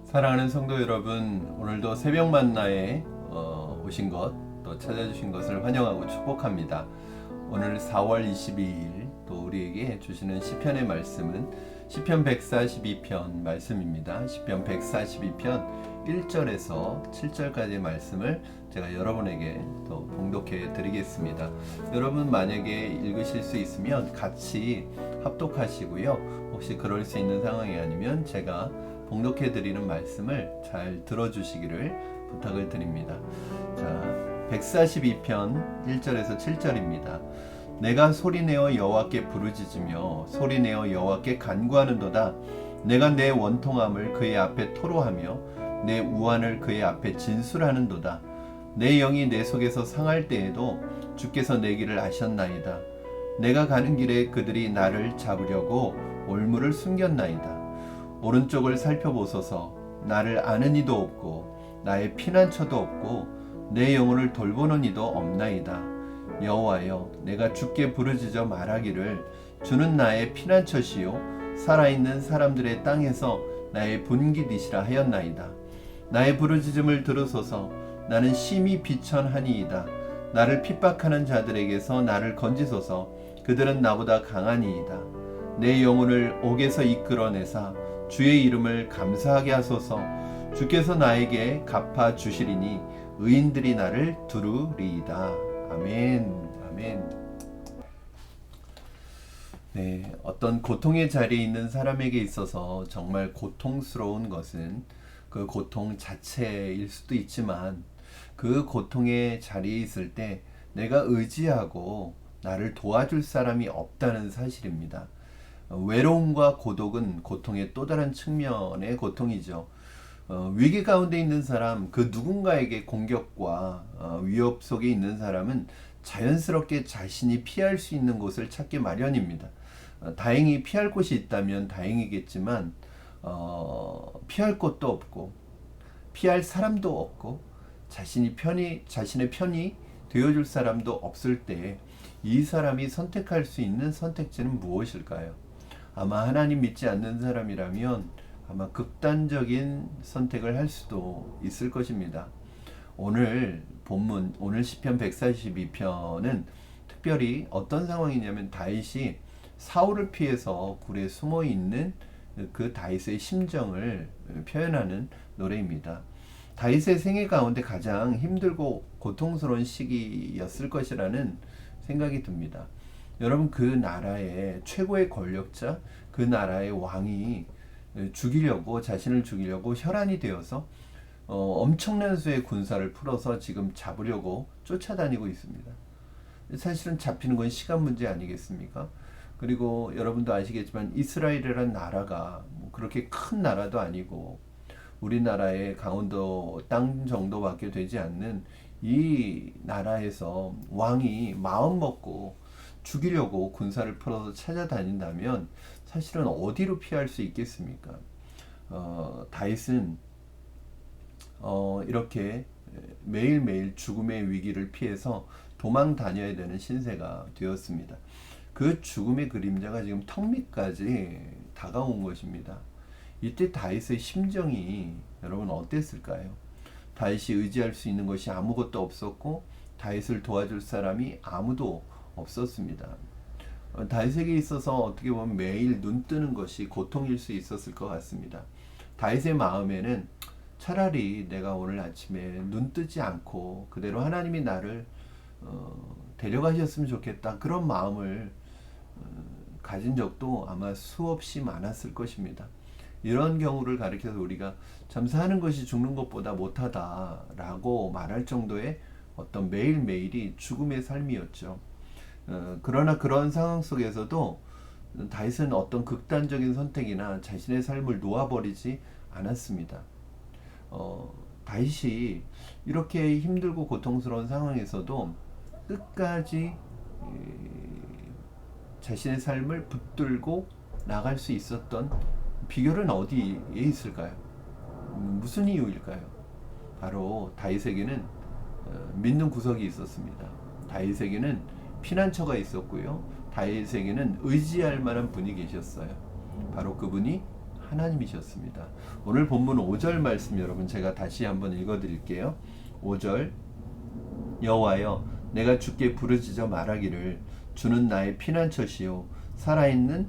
사랑하는 성도 여러분, 오늘도 새벽 만나에 오신 것, 또 찾아주신 것을 환영하고 축복합니다. 오늘 4월 22일 또 우리에게 주시는 시편의 말씀은 시편 142편 말씀입니다. 시편 142편 1절에서 7절까지의 말씀을 제가 여러분에게 또 봉독해 드리겠습니다. 여러분 만약에 읽으실 수 있으면 같이 합독하시고요. 혹시 그럴 수 있는 상황이 아니면 제가 봉독해 드리는 말씀을 잘 들어주시기를 부탁을 드립니다. 자, 142편 1절에서 7절입니다. 내가 소리내어 여호와께 부르짖으며 소리내어 여호와께 간구하는도다. 내가 내 원통함을 그의 앞에 토로하며 내 우환을 그의 앞에 진술하는도다. 내 영이 내 속에서 상할 때에도 주께서 내 길을 아셨나이다. 내가 가는 길에 그들이 나를 잡으려고 올무를 숨겼나이다. 오른쪽을 살펴보소서. 나를 아는 이도 없고 나의 피난처도 없고 내 영혼을 돌보는 이도 없나이다. 여호와여, 내가 주께 부르짖어 말하기를 주는 나의 피난처시요 살아있는 사람들의 땅에서 나의 분깃이시라 하였나이다. 나의 부르짖음을 들으소서. 나는 심히 비천하니이다. 나를 핍박하는 자들에게서 나를 건지소서. 그들은 나보다 강하니이다. 내 영혼을 옥에서 이끌어내사 주의 이름을 감사하게 하소서. 주께서 나에게 갚아 주시리니 의인들이 나를 두루리이다. 아멘. 아멘. 네, 어떤 고통의 자리에 있는 사람에게 있어서 정말 고통스러운 것은 그 고통 자체일 수도 있지만 그 고통의 자리에 있을 때 내가 의지하고 나를 도와줄 사람이 없다는 사실입니다. 외로움과 고독은 고통의 또 다른 측면의 고통이죠. 위기 가운데 있는 사람, 그 누군가에게 공격과 위협 속에 있는 사람은 자연스럽게 자신이 피할 수 있는 곳을 찾기 마련입니다. 다행히 피할 곳이 있다면 다행이겠지만 피할 곳도 없고 피할 사람도 없고 자신의 편이 되어줄 사람도 없을 때 이 사람이 선택할 수 있는 선택지는 무엇일까요? 아마 하나님 믿지 않는 사람이라면 아마 극단적인 선택을 할 수도 있을 것입니다. 오늘 본문, 오늘 시편 142편은 특별히 어떤 상황이냐면 다윗이 사울을 피해서 굴에 숨어 있는 그 다윗의 심정을 표현하는 노래입니다. 다윗의 생애 가운데 가장 힘들고 고통스러운 시기였을 것이라는 생각이 듭니다. 여러분, 그 나라의 최고의 권력자, 그 나라의 왕이 자신을 죽이려고 혈안이 되어서 엄청난 수의 군사를 풀어서 지금 잡으려고 쫓아다니고 있습니다. 사실은 잡히는 건 시간 문제 아니겠습니까? 그리고 여러분도 아시겠지만 이스라엘이라는 나라가 뭐 그렇게 큰 나라도 아니고 우리나라의 강원도 땅 정도밖에 되지 않는 이 나라에서 왕이 마음 먹고 죽이려고 군사를 풀어서 찾아다닌다면 사실은 어디로 피할 수 있겠습니까? 다윗은 이렇게 매일매일 죽음의 위기를 피해서 도망 다녀야 되는 신세가 되었습니다. 그 죽음의 그림자가 지금 턱 밑까지 다가온 것입니다. 이때 다윗의 심정이 여러분 어땠을까요? 다윗이 의지할 수 있는 것이 아무것도 없었고 다윗을 도와줄 사람이 아무도 없었습니다. 다윗에게 있어서 어떻게 보면 매일 눈 뜨는 것이 고통일 수 있었을 것 같습니다. 다윗의 마음에는 차라리 내가 오늘 아침에 눈 뜨지 않고 그대로 하나님이 나를 데려가셨으면 좋겠다, 그런 마음을 가진 적도 아마 수없이 많았을 것입니다. 이런 경우를 가리켜서 우리가 잠사하는 것이 죽는 것보다 못하다라고 말할 정도의 어떤 매일매일이 죽음의 삶이었죠. 그러나 그런 상황 속에서도 다윗은 어떤 극단적인 선택이나 자신의 삶을 놓아버리지 않았습니다. 다윗이 이렇게 힘들고 고통스러운 상황에서도 끝까지 자신의 삶을 붙들고 나갈 수 있었던 비결은 어디에 있을까요? 무슨 이유일까요? 바로 다윗에게는 믿는 구석이 있었습니다. 다윗에게는 피난처가 있었고요. 다윗에게는 의지할 만한 분이 계셨어요. 바로 그분이 하나님이셨습니다. 오늘 본문 5절 말씀 여러분 제가 다시 한번 읽어 드릴게요. 5절 여호와여 내가 주께 부르짖어 말하기를 주는 나의 피난처시요 살아있는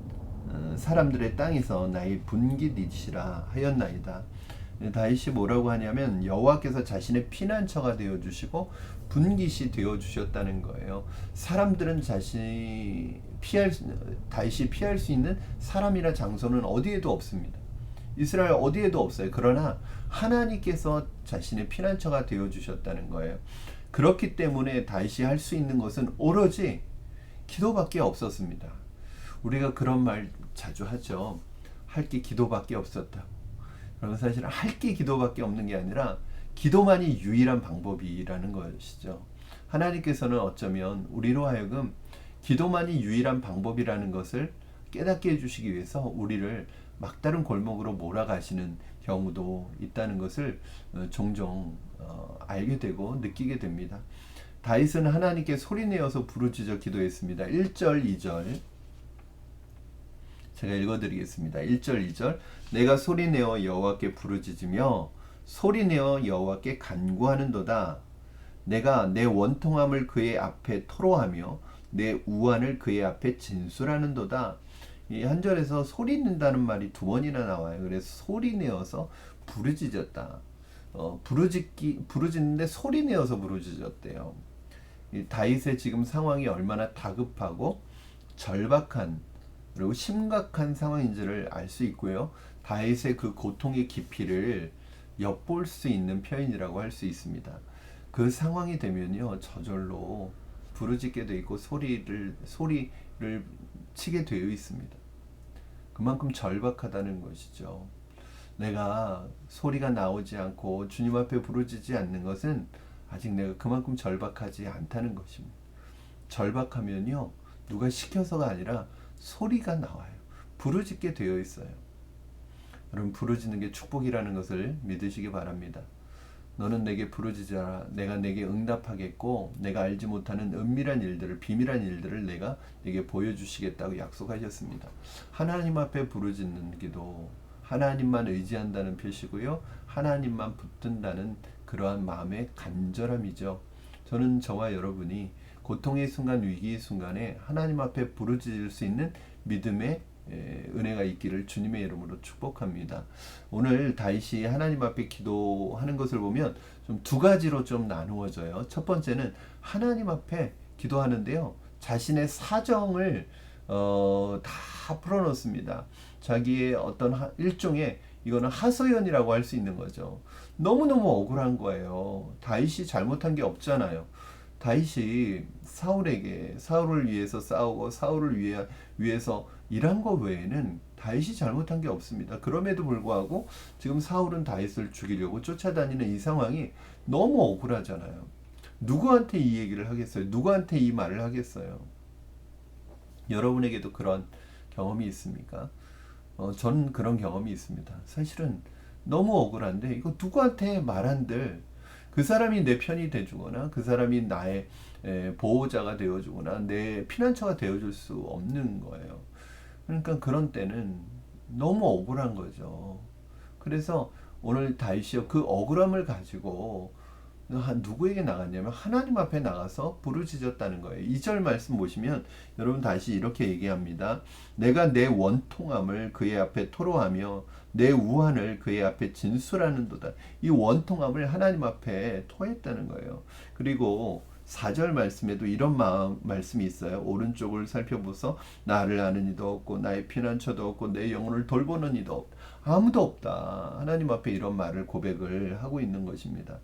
사람들의 땅에서 나의 분깃이시라 하였나이다. 다윗이 뭐라고 하냐면 여호와께서 자신의 피난처가 되어 주시고 분깃이 되어 주셨다는 거예요. 사람들은 다윗이 피할 수 있는 사람이나 장소는 어디에도 없습니다. 이스라엘 어디에도 없어요. 그러나 하나님께서 자신의 피난처가 되어 주셨다는 거예요. 그렇기 때문에 다윗이 할 수 있는 것은 오로지 기도밖에 없었습니다. 우리가 그런 말 자주 하죠. 할 게 기도밖에 없었다. 그러면 사실 할 게 기도밖에 없는 게 아니라 기도만이 유일한 방법이라는 것이죠. 하나님께서는 어쩌면 우리로 하여금 기도만이 유일한 방법이라는 것을 깨닫게 해주시기 위해서 우리를 막다른 골목으로 몰아가시는 경우도 있다는 것을 종종 알게 되고 느끼게 됩니다. 다윗은 하나님께 소리내어서 부르짖어 기도했습니다. 1절 2절 제가 읽어드리겠습니다. 1절 2절 내가 소리내어 여호와께 부르짖으며 소리내어 여호와께 간구하는도다. 내가 내 원통함을 그의 앞에 토로하며 내 우환을 그의 앞에 진술하는도다. 이 한 절에서 소리낸다는 말이 두 번이나 나와요. 그래서 소리내어서 부르짖었다. 부르짖는데 소리내어서 부르짖었대요. 이 다윗의 지금 상황이 얼마나 다급하고 절박한 그리고 심각한 상황인지를 알 수 있고요. 다윗의 그 고통의 깊이를 엿볼 수 있는 표현이라고 할 수 있습니다. 그 상황이 되면요, 저절로 부르짖게 돼 있고 소리를 치게 되어 있습니다. 그만큼 절박하다는 것이죠. 내가 소리가 나오지 않고 주님 앞에 부르짖지 않는 것은 아직 내가 그만큼 절박하지 않다는 것입니다. 절박하면요, 누가 시켜서가 아니라 소리가 나와요. 부르짖게 되어 있어요. 여러분, 부르짖는 게 축복이라는 것을 믿으시기 바랍니다. 너는 내게 부르짖어라. 내가 내게 응답하겠고 내가 알지 못하는 은밀한 일들을 비밀한 일들을 내가 내게 보여주시겠다고 약속하셨습니다. 하나님 앞에 부르짖는 기도 하나님만 의지한다는 표시고요. 하나님만 붙든다는 그러한 마음의 간절함이죠. 저는 저와 여러분이 고통의 순간 위기의 순간에 하나님 앞에 부르짖을 수 있는 믿음의 은혜가 있기를 주님의 이름으로 축복합니다. 오늘 다윗이 하나님 앞에 기도하는 것을 보면 좀 두 가지로 좀 나누어져요. 첫 번째는 하나님 앞에 기도하는데요. 자신의 사정을 다 풀어놓습니다. 자기의 어떤 일종의 이거는 하소연이라고 할 수 있는 거죠. 너무너무 억울한 거예요. 다윗이 잘못한 게 없잖아요. 다윗이 사울을 위해서 싸우고 사울을 위해서 일한 것 외에는 다윗이 잘못한 게 없습니다. 그럼에도 불구하고 지금 사울은 다윗을 죽이려고 쫓아다니는 이 상황이 너무 억울하잖아요. 누구한테 이 얘기를 하겠어요? 누구한테 이 말을 하겠어요? 여러분에게도 그런 경험이 있습니까? 저는 그런 경험이 있습니다. 사실은 너무 억울한데 이거 누구한테 말한들 그 사람이 내 편이 돼주거나 그 사람이 나의 보호자가 되어주거나 내 피난처가 되어줄 수 없는 거예요. 그러니까 그런 때는 너무 억울한 거죠. 그래서 오늘 다윗이요 그 억울함을 가지고 누구에게 나갔냐면 하나님 앞에 나가서 부르짖었다는 거예요. 2절 말씀 보시면 여러분 다시 이렇게 얘기합니다. 내가 내 원통함을 그의 앞에 토로하며 내 우환을 그의 앞에 진술하는도다. 이 원통함을 하나님 앞에 토했다는 거예요. 그리고 4절 말씀에도 이런 말씀이 있어요. 오른쪽을 살펴보소 나를 아는 이도 없고 나의 피난처도 없고 내 영혼을 돌보는 이도 없다. 아무도 없다. 하나님 앞에 이런 말을 고백을 하고 있는 것입니다.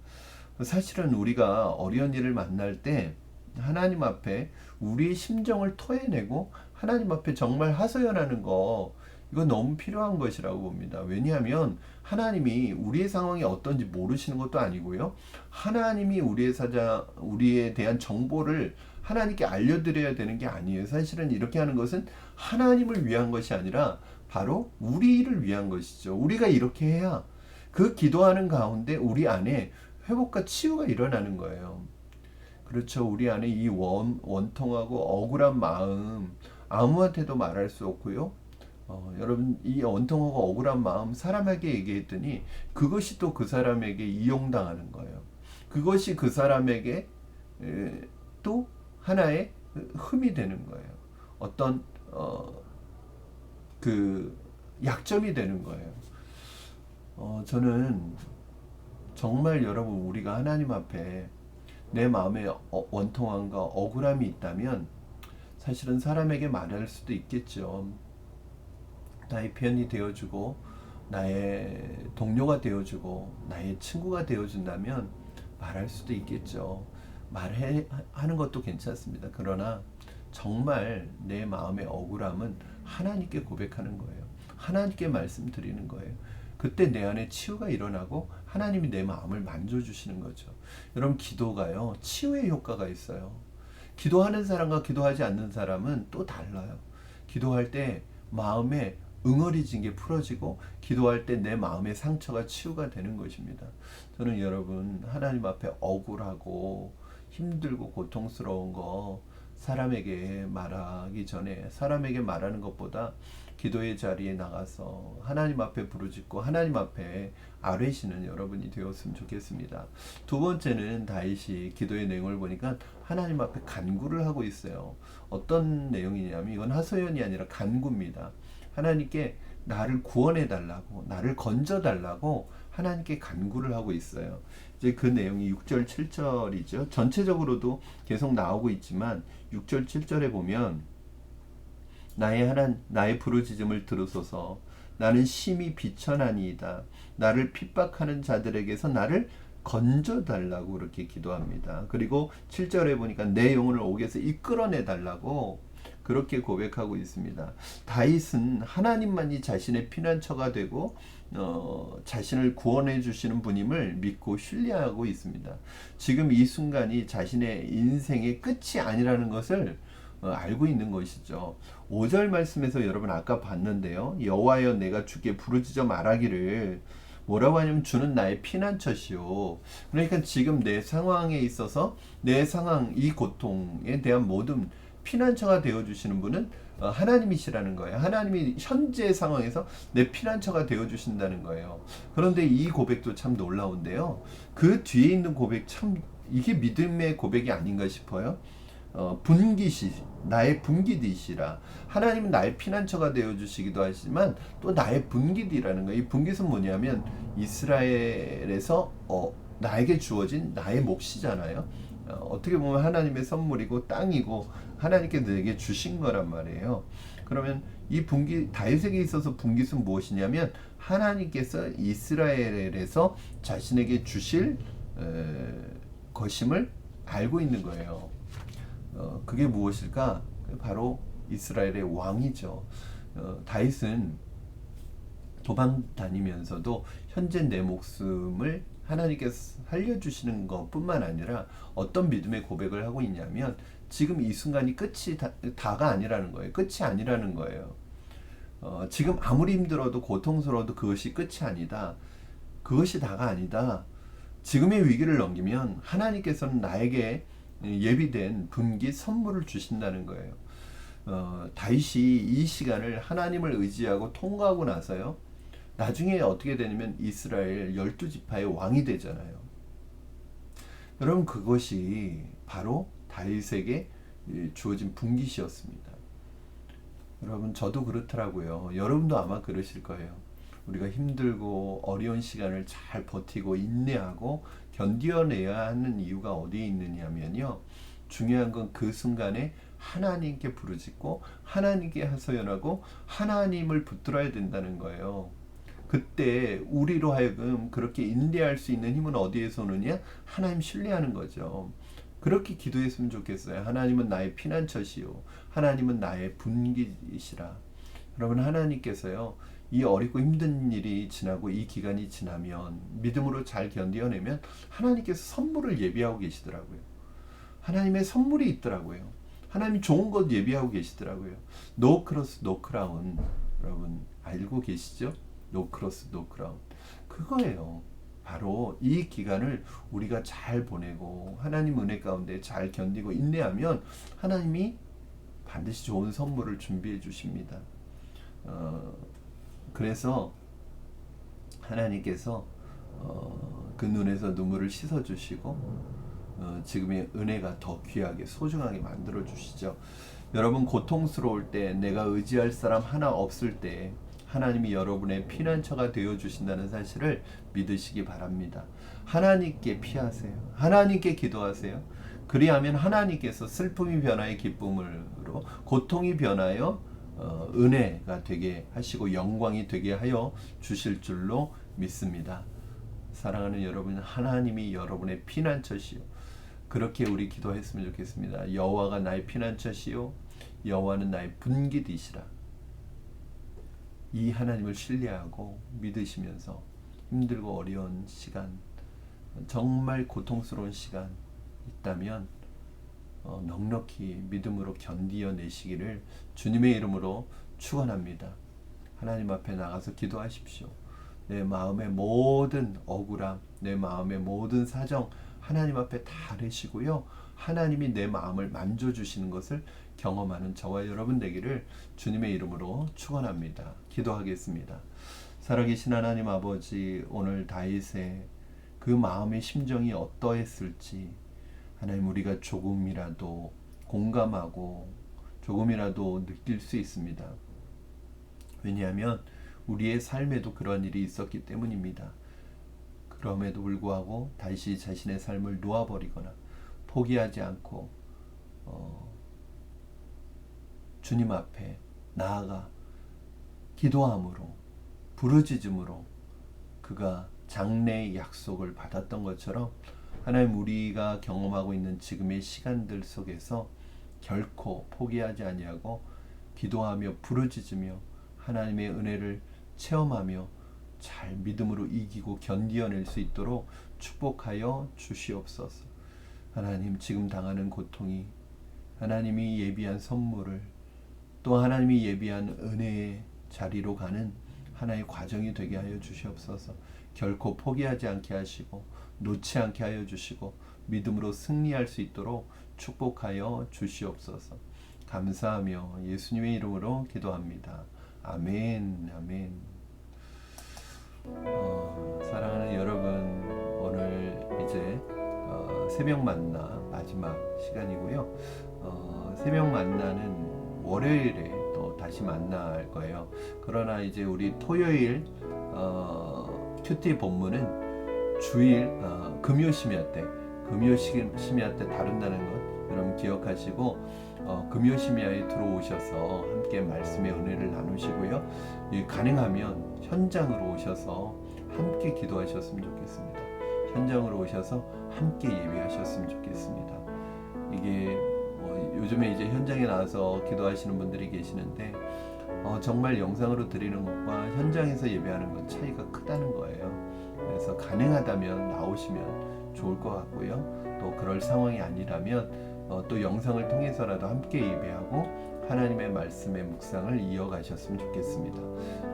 사실은 우리가 어려운 일을 만날 때 하나님 앞에 우리의 심정을 토해내고 하나님 앞에 정말 하소연하는 거 이거 너무 필요한 것이라고 봅니다. 왜냐하면 하나님이 우리의 상황이 어떤지 모르시는 것도 아니고요. 하나님이 우리에 대한 정보를 하나님께 알려드려야 되는 게 아니에요. 사실은 이렇게 하는 것은 하나님을 위한 것이 아니라 바로 우리를 위한 것이죠. 우리가 이렇게 해야 그 기도하는 가운데 우리 안에 회복과 치유가 일어나는 거예요. 그렇죠. 우리 안에 이 원통하고 억울한 마음 아무한테도 말할 수 없고요. 여러분 이 원통하고 억울한 마음 사람에게 얘기했더니 그것이 또 그 사람에게 이용당하는 거예요. 그것이 그 사람에게 또 하나의 흠이 되는 거예요. 어떤 그 약점이 되는 거예요. 저는 정말 여러분 우리가 하나님 앞에 내 마음에 원통함과 억울함이 있다면 사실은 사람에게 말할 수도 있겠죠. 나의 편이 되어주고 나의 동료가 되어주고 나의 친구가 되어준다면 말할 수도 있겠죠. 말하는 것도 괜찮습니다. 그러나 정말 내 마음의 억울함은 하나님께 고백하는 거예요. 하나님께 말씀드리는 거예요. 그때 내 안에 치유가 일어나고 하나님이 내 마음을 만져주시는 거죠. 여러분 기도가요 치유의 효과가 있어요. 기도하는 사람과 기도하지 않는 사람은 또 달라요. 기도할 때 마음에 응어리진 게 풀어지고 기도할 때 내 마음의 상처가 치유가 되는 것입니다. 저는 여러분 하나님 앞에 억울하고 힘들고 고통스러운 거 사람에게 말하기 전에 사람에게 말하는 것보다 기도의 자리에 나가서 하나님 앞에 부르짖고 하나님 앞에 아뢰시는 여러분이 되었으면 좋겠습니다. 두 번째는 다윗이 기도의 내용을 보니까 하나님 앞에 간구를 하고 있어요. 어떤 내용이냐면 이건 하소연이 아니라 간구입니다. 하나님께 나를 구원해 달라고 나를 건져 달라고 하나님께 간구를 하고 있어요. 이제 그 내용이 6절 7절이죠. 전체적으로도 계속 나오고 있지만 6절 7절에 보면 나의 부르짖음을 들으소서 나는 심히 비천하니이다. 나를 핍박하는 자들에게서 나를 건져 달라고 그렇게 기도합니다. 그리고 7절에 보니까 내 영혼을 옥에서 이끌어내 달라고 그렇게 고백하고 있습니다. 다윗은 하나님만이 자신의 피난처가 되고 자신을 구원해 주시는 분임을 믿고 신뢰하고 있습니다. 지금 이 순간이 자신의 인생의 끝이 아니라는 것을 알고 있는 것이죠. 5절 말씀에서 여러분 아까 봤는데요. 여호와여 내가 주께 부르짖어 말하기를 뭐라고 하냐면 주는 나의 피난처시오. 그러니까 지금 내 상황에 있어서 내 상황 이 고통에 대한 모든 피난처가 되어주시는 분은 하나님이시라는 거예요. 하나님이 현재 상황에서 내 피난처가 되어주신다는 거예요. 그런데 이 고백도 참 놀라운데요. 그 뒤에 있는 고백 참 이게 믿음의 고백이 아닌가 싶어요. 분기시 나의 분기디시라 하나님은 나의 피난처가 되어주시기도 하시지만 또 나의 분기디라는 거예요. 이 분깃은 뭐냐면 이스라엘에서 나에게 주어진 나의 몫이잖아요. 어떻게 보면 하나님의 선물이고 땅이고 하나님께 내게 주신 거란 말이에요. 그러면 이 다윗에게 있어서 분깃은 무엇이냐면 하나님께서 이스라엘에서 자신에게 주실 것임을 알고 있는 거예요. 그게 무엇일까? 바로 이스라엘의 왕이죠. 다윗은 도망 다니면서도 현재 내 목숨을 하나님께서 살려주시는 것뿐만 아니라 어떤 믿음의 고백을 하고 있냐면 지금 이 순간이 끝이 다가 아니라는 거예요. 끝이 아니라는 거예요. 지금 아무리 힘들어도 고통스러워도 그것이 끝이 아니다. 그것이 다가 아니다. 지금의 위기를 넘기면 하나님께서는 나에게 예비된 분기 선물을 주신다는 거예요. 다윗이 이 시간을 하나님을 의지하고 통과하고 나서요. 나중에 어떻게 되냐면 이스라엘 12지파의 왕이 되잖아요. 여러분 그것이 바로 다윗에게 주어진 분깃이었습니다. 여러분 저도 그렇더라고요. 여러분도 아마 그러실 거예요. 우리가 힘들고 어려운 시간을 잘 버티고 인내하고 견뎌내야 하는 이유가 어디에 있느냐면요. 중요한 건 그 순간에 하나님께 부르짖고 하나님께 하소연하고 하나님을 붙들어야 된다는 거예요. 그때 우리로 하여금 그렇게 인내할 수 있는 힘은 어디에서 오느냐? 하나님 신뢰하는 거죠. 그렇게 기도했으면 좋겠어요. 하나님은 나의 피난처시요. 하나님은 나의 분깃이시라. 여러분 하나님께서요. 이 어렵고 힘든 일이 지나고 이 기간이 지나면 믿음으로 잘 견뎌내면 하나님께서 선물을 예비하고 계시더라고요. 하나님의 선물이 있더라고요. 하나님 좋은 것 예비하고 계시더라고요. 노 크로스 노 크라운 여러분 알고 계시죠? 노 크로스 노 크라운 그거예요. 바로 이 기간을 우리가 잘 보내고 하나님 은혜 가운데 잘 견디고 인내하면 하나님이 반드시 좋은 선물을 준비해 주십니다. 그래서 하나님께서 그 눈에서 눈물을 씻어주시고 지금의 은혜가 더 귀하게 소중하게 만들어 주시죠. 여러분 고통스러울 때, 내가 의지할 사람 하나 없을 때 하나님이 여러분의 피난처가 되어 주신다는 사실을 믿으시기 바랍니다. 하나님께 피하세요. 하나님께 기도하세요. 그리하면 하나님께서 슬픔이 변화의 기쁨으로, 고통이 변하여 은혜가 되게 하시고 영광이 되게 하여 주실 줄로 믿습니다. 사랑하는 여러분, 하나님이 여러분의 피난처시요, 그렇게 우리 기도했으면 좋겠습니다. 여호와가 나의 피난처시요 여호와는 나의 분깃이시라. 이 하나님을 신뢰하고 믿으시면서 힘들고 어려운 시간, 정말 고통스러운 시간 있다면 넉넉히 믿음으로 견디어내시기를 주님의 이름으로 축원합니다. 하나님 앞에 나가서 기도하십시오. 내 마음의 모든 억울함, 내 마음의 모든 사정 하나님 앞에 다 내시고요. 하나님이 내 마음을 만져주시는 것을 경험하는 저와 여러분 되기를 주님의 이름으로 축원합니다. 기도하겠습니다. 살아계신 하나님 아버지, 오늘 다윗의 그 마음의 심정이 어떠했을지 하나님 우리가 조금이라도 공감하고 조금이라도 느낄 수 있습니다. 왜냐하면 우리의 삶에도 그런 일이 있었기 때문입니다. 그럼에도 불구하고 다시 자신의 삶을 놓아버리거나 포기하지 않고 주님 앞에 나아가 기도함으로, 부르짖음으로 그가 장래의 약속을 받았던 것처럼 하나님, 우리가 경험하고 있는 지금의 시간들 속에서 결코 포기하지 아니하고 기도하며 부르짖으며 하나님의 은혜를 체험하며 잘 믿음으로 이기고 견디어낼 수 있도록 축복하여 주시옵소서. 하나님, 지금 당하는 고통이 하나님이 예비한 선물을, 또 하나님이 예비한 은혜의 자리로 가는 하나의 과정이 되게 하여 주시옵소서. 결코 포기하지 않게 하시고 놓지 않게 하여 주시고 믿음으로 승리할 수 있도록 축복하여 주시옵소서. 감사하며 예수님의 이름으로 기도합니다. 아멘. 아멘. 사랑하는 여러분, 오늘 이제 새벽 만나 마지막 시간이고요. 새벽 만나는 월요일에 또 다시 만날 거예요. 그러나 이제 우리 토요일 큐티 본문은 주일 금요 심야 때 다룬다는 것 여러분 기억하시고 금요 심야에 들어오셔서 함께 말씀의 은혜를 나누시고요. 가능하면 현장으로 오셔서 함께 기도하셨으면 좋겠습니다. 현장으로 오셔서 함께 예배하셨으면 좋겠습니다. 이게 요즘에 이제 현장에 나와서 기도하시는 분들이 계시는데 정말 영상으로 드리는 것과 현장에서 예배하는 건 차이가 크다는 거예요. 그래서 가능하다면 나오시면 좋을 것 같고요. 또 그럴 상황이 아니라면 또 영상을 통해서라도 함께 예배하고 하나님의 말씀의 묵상을 이어가셨으면 좋겠습니다.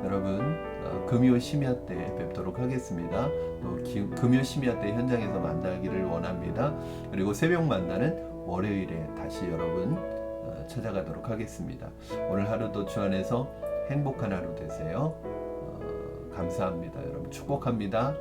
여러분, 금요 심야 때 뵙도록 하겠습니다. 또 금요 심야 때 현장에서 만나기를 원합니다. 그리고 새벽 만나는 월요일에 다시 여러분 찾아가도록 하겠습니다. 오늘 하루도 주 안에서 행복한 하루 되세요. 감사합니다. 여러분 축복합니다.